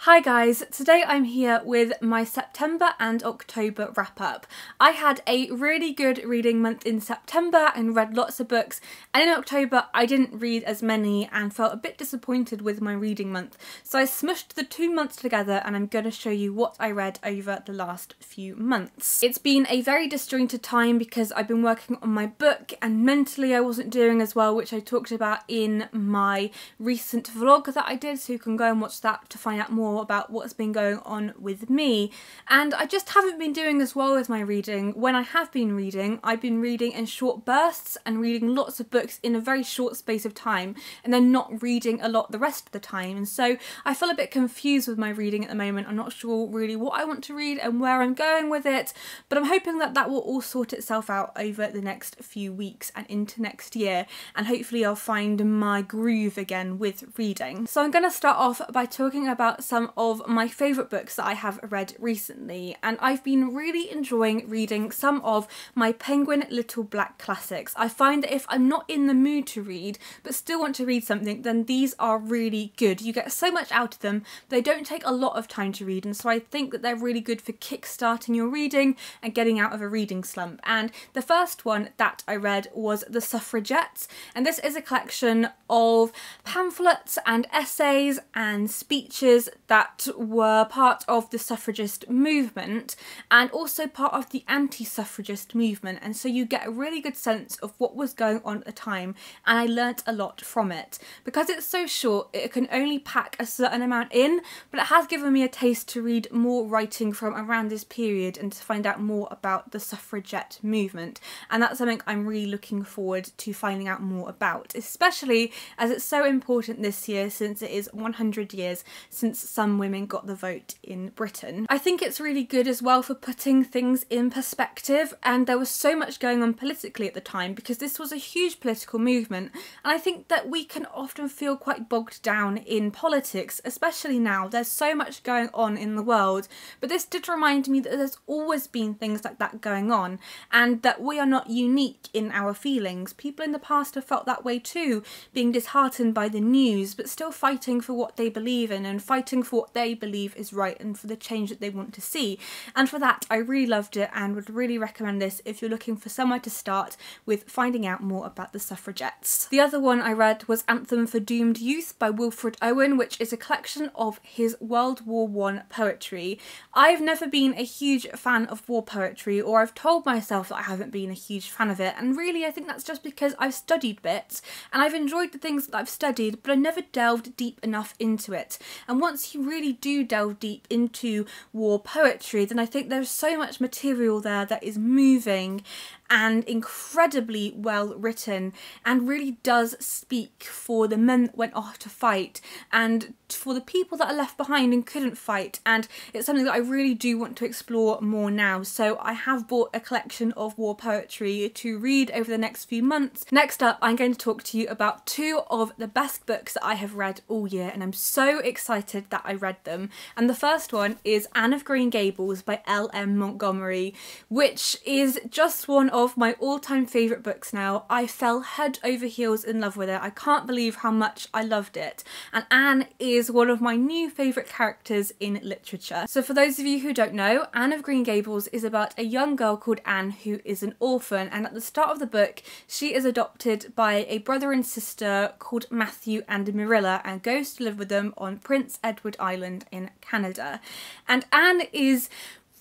Hi guys, today I'm here with my September and October wrap up. I had a really good reading month in September and read lots of books, and in October I didn't read as many and felt a bit disappointed with my reading month. So I smushed the 2 months together and I'm going to show you what I read over the last few months. It's been a very disjointed time because I've been working on my book and mentally I wasn't doing as well, which I talked about in my recent vlog that I did, so you can go and watch that to find out more about what's been going on with me. And I just haven't been doing as well as my reading. When I have been reading, I've been reading in short bursts and reading lots of books in a very short space of time and then not reading a lot the rest of the time. And so I feel a bit confused with my reading at the moment. I'm not sure really what I want to read and where I'm going with it, but I'm hoping that that will all sort itself out over the next few weeks and into next year, and hopefully I'll find my groove again with reading. So I'm going to start off by talking about some of my favourite books that I have read recently, and I've been really enjoying reading some of my Penguin Little Black classics. I find that if I'm not in the mood to read but still want to read something, then these are really good. You get so much out of them, they don't take a lot of time to read, and so I think that they're really good for kick-starting your reading and getting out of a reading slump. And the first one that I read was The Suffragettes, and this is a collection of pamphlets and essays and speeches that were part of the suffragist movement and also part of the anti-suffragist movement, and so you get a really good sense of what was going on at the time, and I learnt a lot from it. Because it's so short, it can only pack a certain amount in, but it has given me a taste to read more writing from around this period and to find out more about the suffragette movement, and that's something I'm really looking forward to finding out more about, especially as it's so important this year since it is 100 years since some women got the vote in Britain. I think it's really good as well for putting things in perspective, and there was so much going on politically at the time because this was a huge political movement, and I think that we can often feel quite bogged down in politics, especially now. There's so much going on in the world, but this did remind me that there's always been things like that going on and that we are not unique in our feelings. People in the past have felt that way too, being disheartened by the news but still fighting for what they believe in and fighting for what they believe is right and for the change that they want to see. And for that I really loved it and would really recommend this if you're looking for somewhere to start with finding out more about the suffragettes. The other one I read was Anthem for Doomed Youth by Wilfred Owen, which is a collection of his World War I poetry. I've never been a huge fan of war poetry, or I've told myself that I haven't been a huge fan of it, and really I think that's just because I've studied bits and I've enjoyed the things that I've studied, but I never delved deep enough into it. And once you really do delve deep into war poetry, then I think there's so much material there that is moving and incredibly well written and really does speak for the men that went off to fight and for the people that are left behind and couldn't fight, and it's something that I really do want to explore more now. So I have bought a collection of war poetry to read over the next few months. Next up, I'm going to talk to you about two of the best books that I have read all year, and I'm so excited that I read them. And the first one is Anne of Green Gables by L.M. Montgomery, which is just one of my all-time favourite books now. I fell head over heels in love with it. I can't believe how much I loved it, and Anne is one of my new favourite characters in literature. So for those of you who don't know, Anne of Green Gables is about a young girl called Anne who is an orphan, and at the start of the book she is adopted by a brother and sister called Matthew and Marilla and goes to live with them on Prince Edward Island in Canada. And Anne is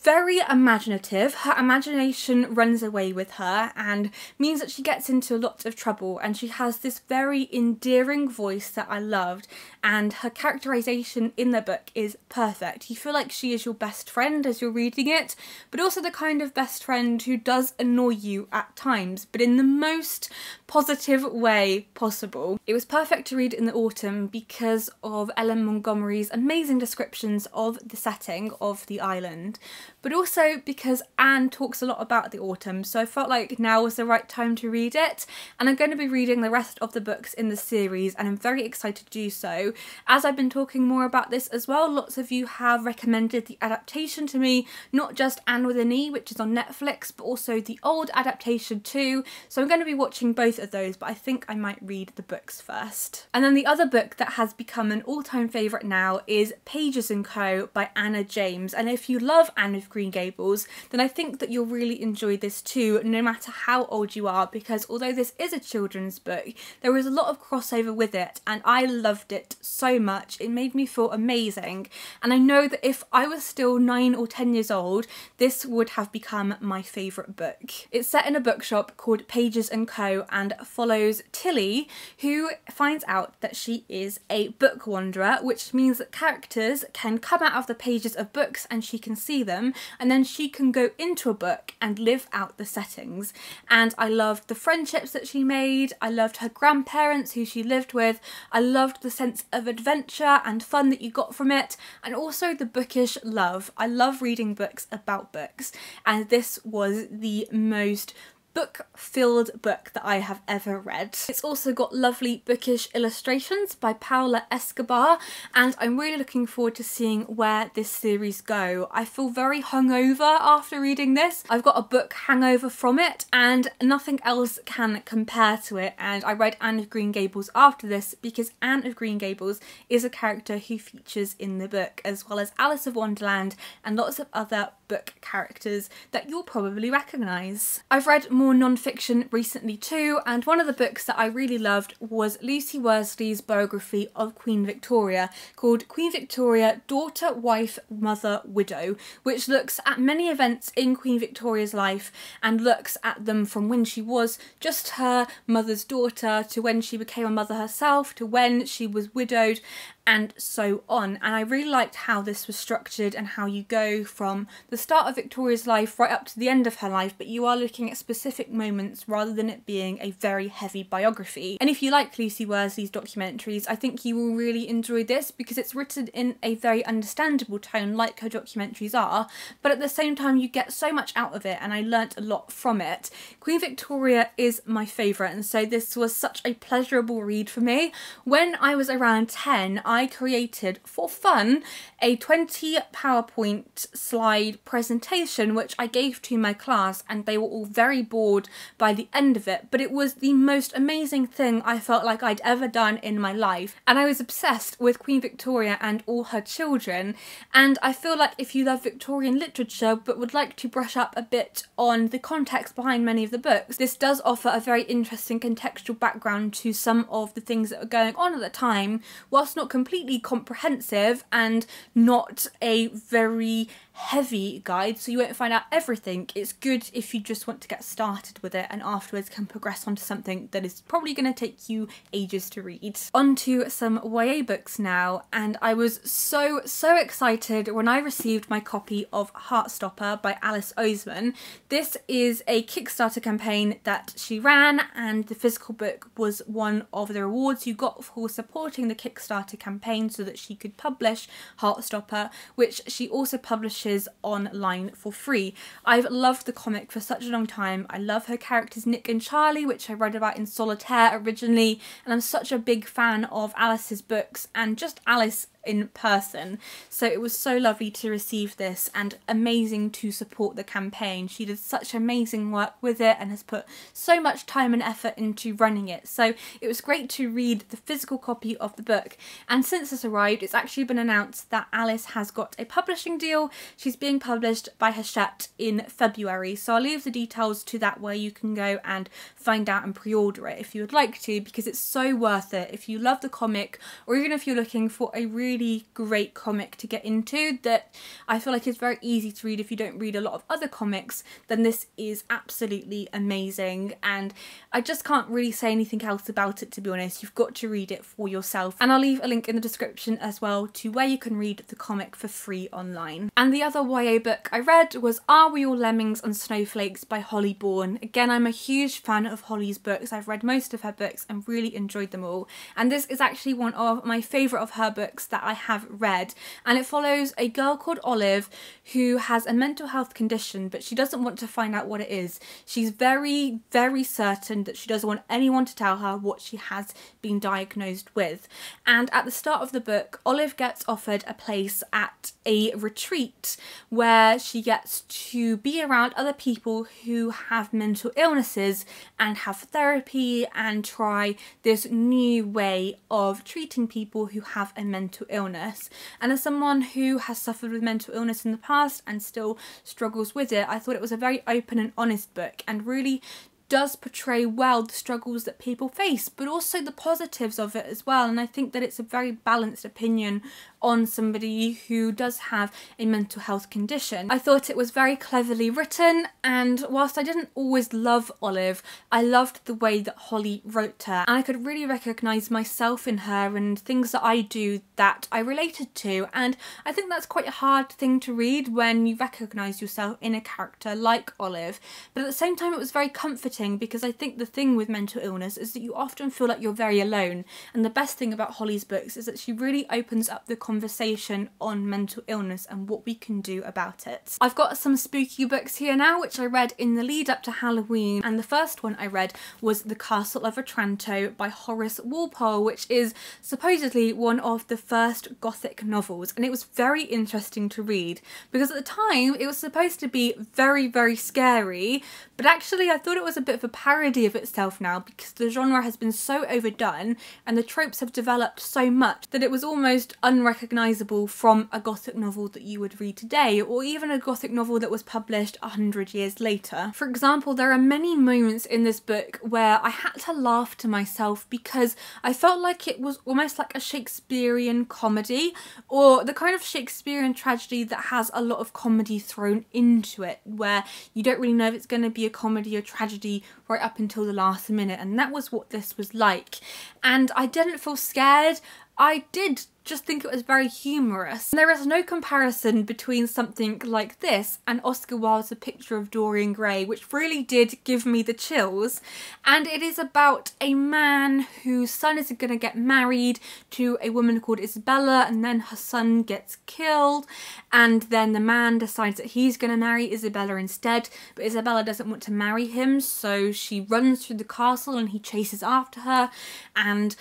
very imaginative. Her imagination runs away with her and means that she gets into a lot of trouble, and she has this very endearing voice that I loved, and her characterisation in the book is perfect. You feel like she is your best friend as you're reading it, but also the kind of best friend who does annoy you at times, but in the most positive way possible. It was perfect to read in the autumn because of Ellen Montgomery's amazing descriptions of the setting of the island. but also because Anne talks a lot about the autumn, so I felt like now was the right time to read it. And I'm going to be reading the rest of the books in the series, and I'm very excited to do so. As I've been talking more about this as well, lots of you have recommended the adaptation to me, not just Anne with an E, which is on Netflix, but also the old adaptation too. So I'm going to be watching both of those, but I think I might read the books first. And then the other book that has become an all-time favourite now is Pages & Co by Anna James. And if you love Anne of Green Gables, then I think that you'll really enjoy this too, no matter how old you are, because although this is a children's book, there is a lot of crossover with it, and I loved it so much. It made me feel amazing, and I know that if I was still 9 or 10 years old, this would have become my favourite book. It's set in a bookshop called Pages & Co and follows Tilly, who finds out that she is a book wanderer, which means that characters can come out of the pages of books and she can see them, and then she can go into a book and live out the settings. And I loved the friendships that she made, I loved her grandparents who she lived with, I loved the sense of adventure and fun that you got from it, and also the bookish love. I love reading books about books, and this was the most book-filled book that I have ever read. It's also got lovely bookish illustrations by Paula Escobar, and I'm really looking forward to seeing where this series go. I feel very hungover after reading this. I've got a book hangover from it, and nothing else can compare to it. And I read Anne of Green Gables after this because Anne of Green Gables is a character who features in the book, as well as Alice of Wonderland and lots of other book characters that you'll probably recognise. I've read more non-fiction recently too, and one of the books that I really loved was Lucy Worsley's biography of Queen Victoria, called Queen Victoria, Daughter, Wife, Mother, Widow, which looks at many events in Queen Victoria's life and looks at them from when she was just her mother's daughter to when she became a mother herself to when she was widowed, and so on. And I really liked how this was structured and how you go from the start of Victoria's life right up to the end of her life, but you are looking at specific moments rather than it being a very heavy biography. And if you like Lucy Worsley's documentaries, I think you will really enjoy this because it's written in a very understandable tone like her documentaries are, but at the same time you get so much out of it, and I learnt a lot from it. Queen Victoria is my favourite, and so this was such a pleasurable read for me. When I was around 10, I created, for fun, a 20 PowerPoint slide presentation which I gave to my class, and they were all very bored by the end of it, but it was the most amazing thing I felt like I'd ever done in my life, and I was obsessed with Queen Victoria and all her children. And I feel like if you love Victorian literature but would like to brush up a bit on the context behind many of the books, this does offer a very interesting contextual background to some of the things that were going on at the time, whilst not completely comprehensive and not a very heavy guide, so you won't find out everything. It's good if you just want to get started with it and afterwards can progress onto something that is probably going to take you ages to read. On to some YA books now, and I was so excited when I received my copy of Heartstopper by Alice Oseman. This is a Kickstarter campaign that she ran, and the physical book was one of the rewards you got for supporting the Kickstarter campaign so that she could publish Heartstopper, which she also publishes online for free. I've loved the comic for such a long time. I love her characters Nick and Charlie, which I read about in Solitaire originally, and I'm such a big fan of Alice's books and just Alice in person, so it was so lovely to receive this and amazing to support the campaign. She did such amazing work with it and has put so much time and effort into running it, so it was great to read the physical copy of the book. And since this arrived, it's actually been announced that Alice has got a publishing deal. She's being published by Hachette in February, so I'll leave the details to that where you can go and find out and pre-order it if you would like to, because it's so worth it if you love the comic, or even if you're looking for a really great comic to get into that I feel like is very easy to read if you don't read a lot of other comics. Then this is absolutely amazing, and I just can't really say anything else about it, to be honest. You've got to read it for yourself, and I'll leave a link in the description as well to where you can read the comic for free online. And the other YA book I read was Are We All Lemmings and Snowflakes by Holly Bourne. Again, I'm a huge fan of Holly's books. I've read most of her books and really enjoyed them all, and this is actually one of my favourite of her books that that I have read, and it follows a girl called Olive who has a mental health condition, but she doesn't want to find out what it is. She's very, very certain that she doesn't want anyone to tell her what she has been diagnosed with. And at the start of the book, Olive gets offered a place at a retreat where she gets to be around other people who have mental illnesses and have therapy and try this new way of treating people who have a mental illness. And as someone who has suffered with mental illness in the past and still struggles with it, I thought it was a very open and honest book and really does portray well the struggles that people face, but also the positives of it as well. And I think that it's a very balanced opinion on somebody who does have a mental health condition. I thought it was very cleverly written, and whilst I didn't always love Olive, I loved the way that Holly wrote her, and I could really recognise myself in her and things that I do that I related to. And I think that's quite a hard thing to read when you recognise yourself in a character like Olive, but at the same time it was very comforting, because I think the thing with mental illness is that you often feel like you're very alone, and the best thing about Holly's books is that she really opens up the conversation on mental illness and what we can do about it. I've got some spooky books here now which I read in the lead up to Halloween, and the first one I read was The Castle of Otranto by Horace Walpole, which is supposedly one of the first Gothic novels, and it was very interesting to read because at the time it was supposed to be very, very scary, but actually I thought it was a bit of a parody of itself now because the genre has been so overdone and the tropes have developed so much that it was almost unrecognisable from a Gothic novel that you would read today, or even a Gothic novel that was published 100 years later. For example, there are many moments in this book where I had to laugh to myself because I felt like it was almost like a Shakespearean comedy, or the kind of Shakespearean tragedy that has a lot of comedy thrown into it, where you don't really know if it's going to be a comedy or tragedy right up until the last minute, and that was what this was like. And I didn't feel scared. I did just think it was very humorous. There is no comparison between something like this and Oscar Wilde's A Picture of Dorian Gray, which really did give me the chills. And it is about a man whose son is going to get married to a woman called Isabella, and then her son gets killed, and then the man decides that he's going to marry Isabella instead, but Isabella doesn't want to marry him, so she runs through the castle and he chases after her, and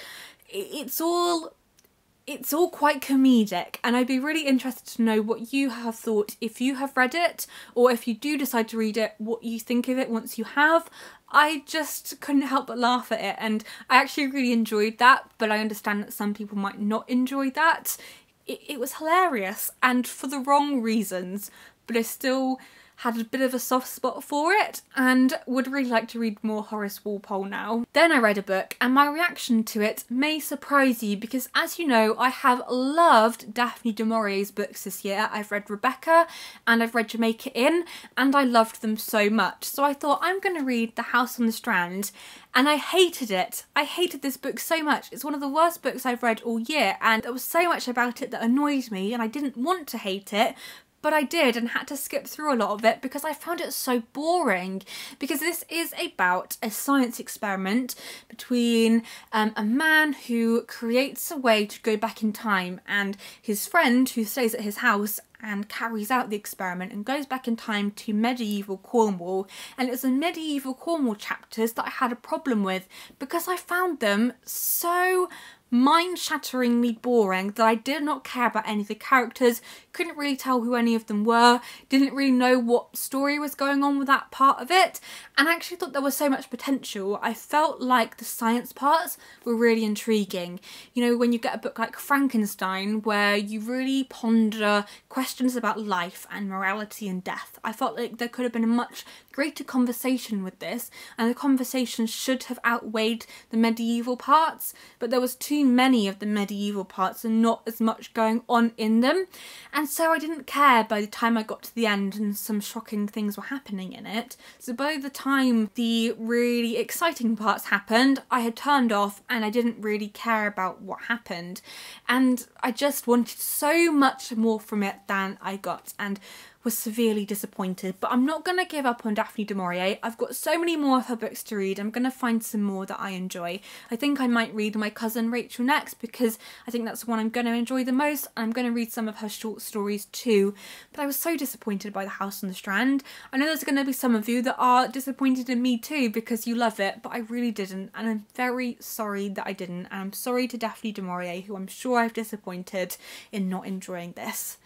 it's all quite comedic, and I'd be really interested to know what you have thought if you have read it, or if you do decide to read it, what you think of it once you have. I just couldn't help but laugh at it, and I actually really enjoyed that, but I understand that some people might not enjoy that. It was hilarious, and for the wrong reasons, but I still had a bit of a soft spot for it and would really like to read more Horace Walpole now. Then I read a book, and my reaction to it may surprise you because, as you know, I have loved Daphne du Maurier's books this year. I've read Rebecca and I've read Jamaica Inn, and I loved them so much. So I thought I'm going to read The House on the Strand, and I hated it. I hated this book so much. It's one of the worst books I've read all year, and there was so much about it that annoyed me, and I didn't want to hate it, but I did, and had to skip through a lot of it because I found it so boring. Because this is about a science experiment between a man who creates a way to go back in time, and his friend who stays at his house and carries out the experiment and goes back in time to medieval Cornwall. And it was the medieval Cornwall chapters that I had a problem with because I found them so mind-shatteringly boring that I did not care about any of the characters, couldn't really tell who any of them were, didn't really know what story was going on with that part of it, and I actually thought there was so much potential. I felt like the science parts were really intriguing. You know, when you get a book like Frankenstein where you really ponder questions about life and morality and death, I felt like there could have been a much greater conversation with this, and the conversation should have outweighed the medieval parts, but there was too many of the medieval parts and not as much going on in them, and so I didn't care by the time I got to the end and some shocking things were happening in it. So by the time the really exciting parts happened, I had turned off and I didn't really care about what happened, and I just wanted so much more from it than I got. And was severely disappointed, but I'm not going to give up on Daphne du Maurier. I've got so many more of her books to read. I'm going to find some more that I enjoy. I think I might read My Cousin Rachel next because I think that's the one I'm going to enjoy the most. I'm going to read some of her short stories too, but I was so disappointed by The House on the Strand. I know there's going to be some of you that are disappointed in me too because you love it, but I really didn't, and I'm very sorry that I didn't, and I'm sorry to Daphne du Maurier, who I'm sure I've disappointed in not enjoying this.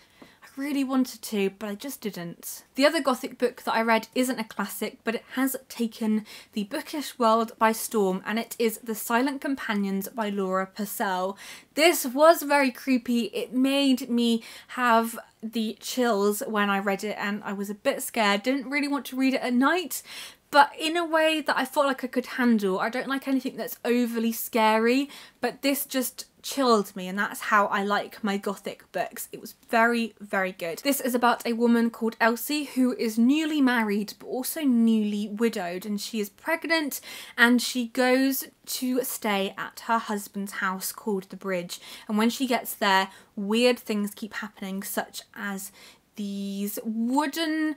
Really wanted to, but I just didn't. The other Gothic book that I read isn't a classic, but it has taken the bookish world by storm, and it is The Silent Companions by Laura Purcell. This was very creepy. It made me have the chills when I read it, and I was a bit scared. Didn't really want to read it at night, but in a way that I felt like I could handle. I don't like anything that's overly scary, but this just chilled me, and that's how I like my Gothic books. It was very, very good. This is about a woman called Elsie who is newly married but also newly widowed, and she is pregnant, and she goes to stay at her husband's house called The Bridge, and when she gets there, weird things keep happening, such as these wooden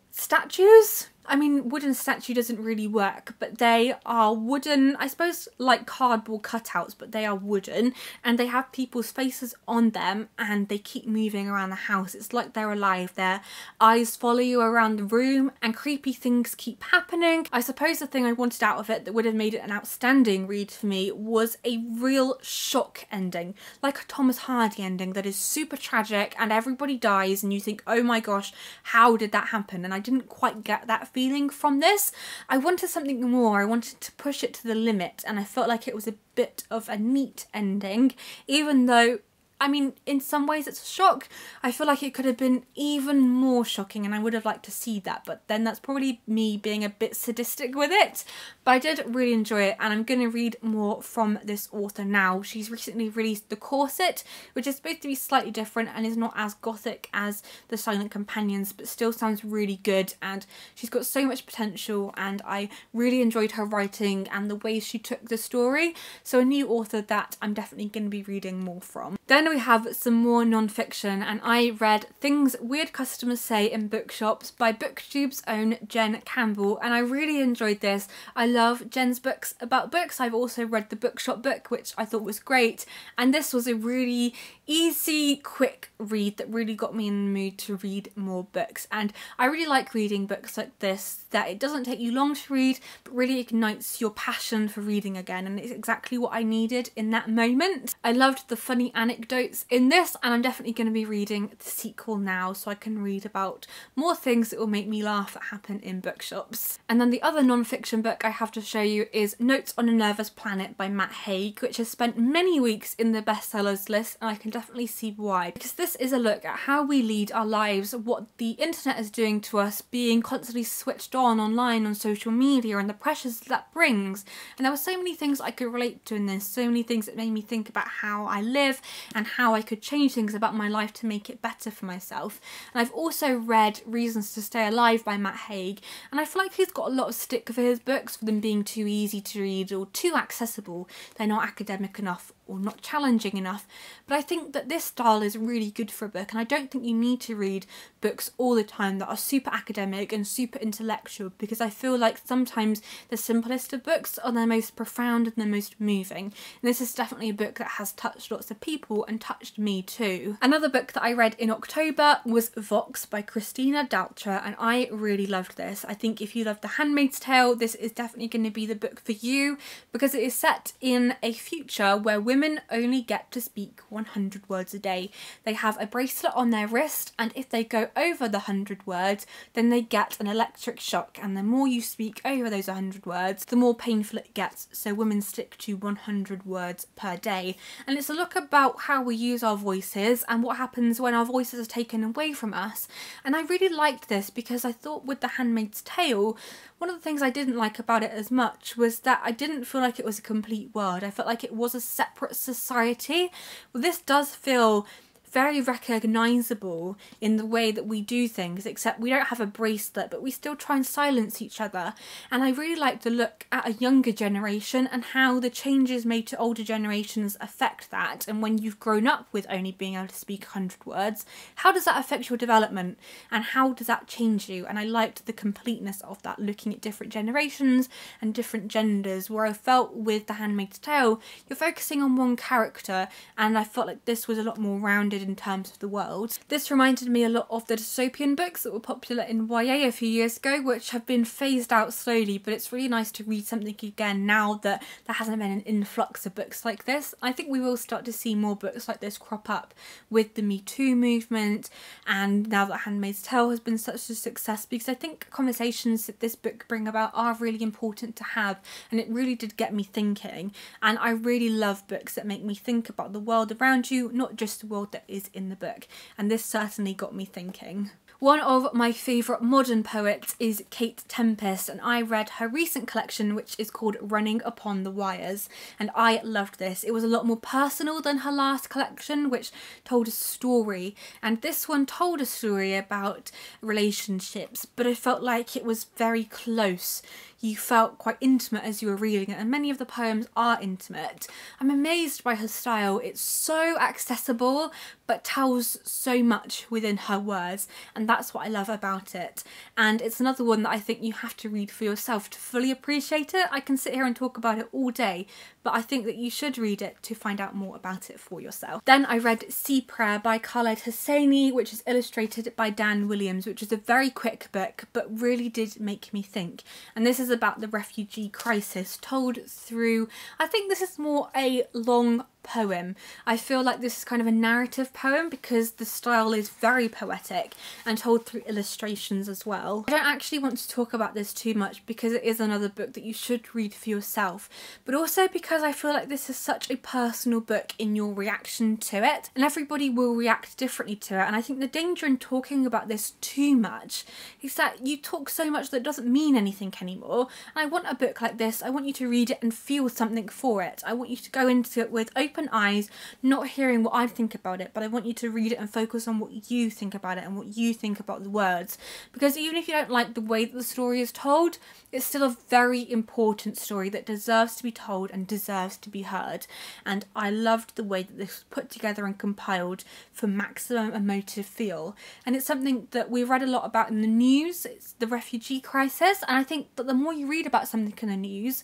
statues. I mean, wooden statue doesn't really work, but they are wooden, I suppose like cardboard cutouts, but they are wooden, and they have people's faces on them, and they keep moving around the house. It's like they're alive. Their eyes follow you around the room, and creepy things keep happening. I suppose the thing I wanted out of it that would have made it an outstanding read for me was a real shock ending, like a Thomas Hardy ending that is super tragic and everybody dies and you think, oh my gosh, how did that happen? And I didn't quite get that feeling from this. I wanted something more. I wanted to push it to the limit, and I felt like it was a bit of a neat ending, even though, I mean, in some ways it's a shock. I feel like it could have been even more shocking, and I would have liked to see that, but then that's probably me being a bit sadistic with it. But I did really enjoy it, and I'm going to read more from this author now. She's recently released The Corset, which is supposed to be slightly different and is not as Gothic as The Silent Companions, but still sounds really good, and she's got so much potential, and I really enjoyed her writing and the way she took the story. So a new author that I'm definitely going to be reading more from. Then we have some more non-fiction, and I read Things Weird Customers Say in Bookshops by BookTube's own Jen Campbell, and I really enjoyed this. I love Jen's books about books. I've also read the Bookshop book, which I thought was great, and this was a really easy, quick read that really got me in the mood to read more books. And I really like reading books like this, that it doesn't take you long to read, but really ignites your passion for reading again, and it's exactly what I needed in that moment. I loved the funny anecdotes in this, and I'm definitely going to be reading the sequel now so I can read about more things that will make me laugh that happen in bookshops. And then the other non-fiction book I have to show you is Notes on a Nervous Planet by Matt Haig, which has spent many weeks in the bestsellers list, and I can definitely see why, because this is a look at how we lead our lives, what the internet is doing to us, being constantly switched on online on social media, and the pressures that brings. And there were so many things I could relate to in this, so many things that made me think about how I live and how I could change things about my life to make it better for myself. And I've also read Reasons to Stay Alive by Matt Haig, and I feel like he's got a lot of stick for his books for them being too easy to read or too accessible. They're not academic enough or not challenging enough, but I think that this style is really good for a book, and I don't think you need to read books all the time that are super academic and super intellectual, because I feel like sometimes the simplest of books are the most profound and the most moving, and this is definitely a book that has touched lots of people and touched me too. Another book that I read in October was Vox by Christina Daltra, and I really loved this. I think if you love The Handmaid's Tale, this is definitely going to be the book for you, because it is set in a future where women only get to speak 100 words a day. They have a bracelet on their wrist, and if they go over the 100 words, then they get an electric shock, and the more you speak over those 100 words, the more painful it gets. So women stick to 100 words per day. And it's a look about how we use our voices and what happens when our voices are taken away from us. And I really liked this because I thought with The Handmaid's Tale, one of the things I didn't like about it as much was that I didn't feel like it was a complete world. I felt like it was a separate society. Well, this does feel very recognisable in the way that we do things, except we don't have a bracelet, but we still try and silence each other. And I really like to look at a younger generation and how the changes made to older generations affect that. And when you've grown up with only being able to speak 100 words, how does that affect your development and how does that change you? And I liked the completeness of that, looking at different generations and different genders, where I felt with The Handmaid's Tale, you're focusing on one character, and I felt like this was a lot more rounded in terms of the world. This reminded me a lot of the dystopian books that were popular in YA a few years ago, which have been phased out slowly, but it's really nice to read something again now that there hasn't been an influx of books like this. I think we will start to see more books like this crop up with the Me Too movement, and now that Handmaid's Tale has been such a success, because I think conversations that this book bring about are really important to have, and it really did get me thinking. And I really love books that make me think about the world around you, not just the world that is in the book, and this certainly got me thinking. One of my favourite modern poets is Kate Tempest, and I read her recent collection, which is called Running Upon the Wires, and I loved this. It was a lot more personal than her last collection, which told a story, and this one told a story about relationships, but I felt like it was very close. You felt quite intimate as you were reading it, and many of the poems are intimate. I'm amazed by her style. It's so accessible, but tells so much within her words, and that's what I love about it. And it's another one that I think you have to read for yourself to fully appreciate it. I can sit here and talk about it all day, but I think that you should read it to find out more about it for yourself. Then I read Sea Prayer by Khaled Hosseini, which is illustrated by Dan Williams, which is a very quick book, but really did make me think. And this is about the refugee crisis, told through, I think this is more a long poem. I feel like this is kind of a narrative poem because the style is very poetic and told through illustrations as well. I don't actually want to talk about this too much because it is another book that you should read for yourself, but also because I feel like this is such a personal book in your reaction to it, and everybody will react differently to it. And I think the danger in talking about this too much is that you talk so much that it doesn't mean anything anymore. And I want a book like this, I want you to read it and feel something for it. I want you to go into it with open eyes, not hearing what I think about it, but I want you to read it and focus on what you think about it and what you think about the words. Because even if you don't like the way that the story is told, it's still a very important story that deserves to be told and deserves to be heard. And I loved the way that this was put together and compiled for maximum emotive feel. And it's something that we read a lot about in the news. It's the refugee crisis, and I think that the more you read about something in the news,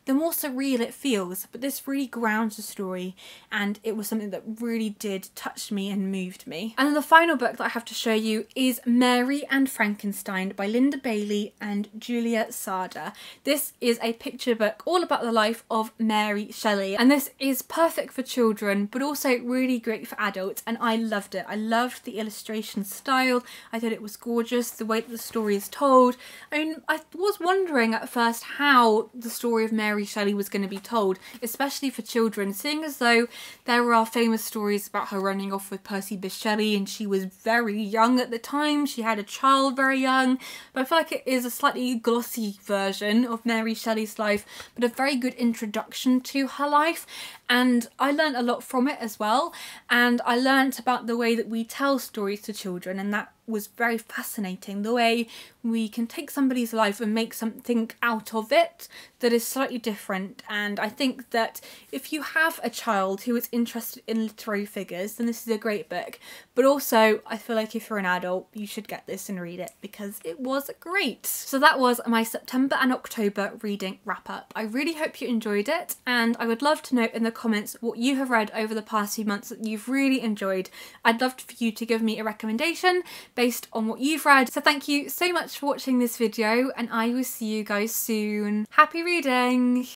the more surreal it feels, but this really grounds the story, and it was something that really did touch me and moved me. And then the final book that I have to show you is Mary and Frankenstein by Linda Bailey and Julia Sarda. This is a picture book all about the life of Mary Shelley, and this is perfect for children but also really great for adults, and I loved it. I loved the illustration style, I thought it was gorgeous, the way that the story is told. I mean, I was wondering at first how the story of Mary Shelley was going to be told, especially for children, seeing as though there are famous stories about her running off with Percy Bysshe Shelley and she was very young at the time, she had a child very young, but I feel like it is a slightly glossy version of Mary Shelley's life, but a very good introduction to her life, and I learned a lot from it as well. And I learnt about the way that we tell stories to children, and that was very fascinating, the way we can take somebody's life and make something out of it that is slightly different. And I think that if you have a child who is interested in literary figures, then this is a great book. But also I feel like if you're an adult, you should get this and read it because it was great. So that was my September and October reading wrap up. I really hope you enjoyed it, and I would love to know in the comments what you have read over the past few months that you've really enjoyed. I'd love for you to give me a recommendation based on what you've read. So thank you so much for watching this video, and I will see you guys soon. Happy reading!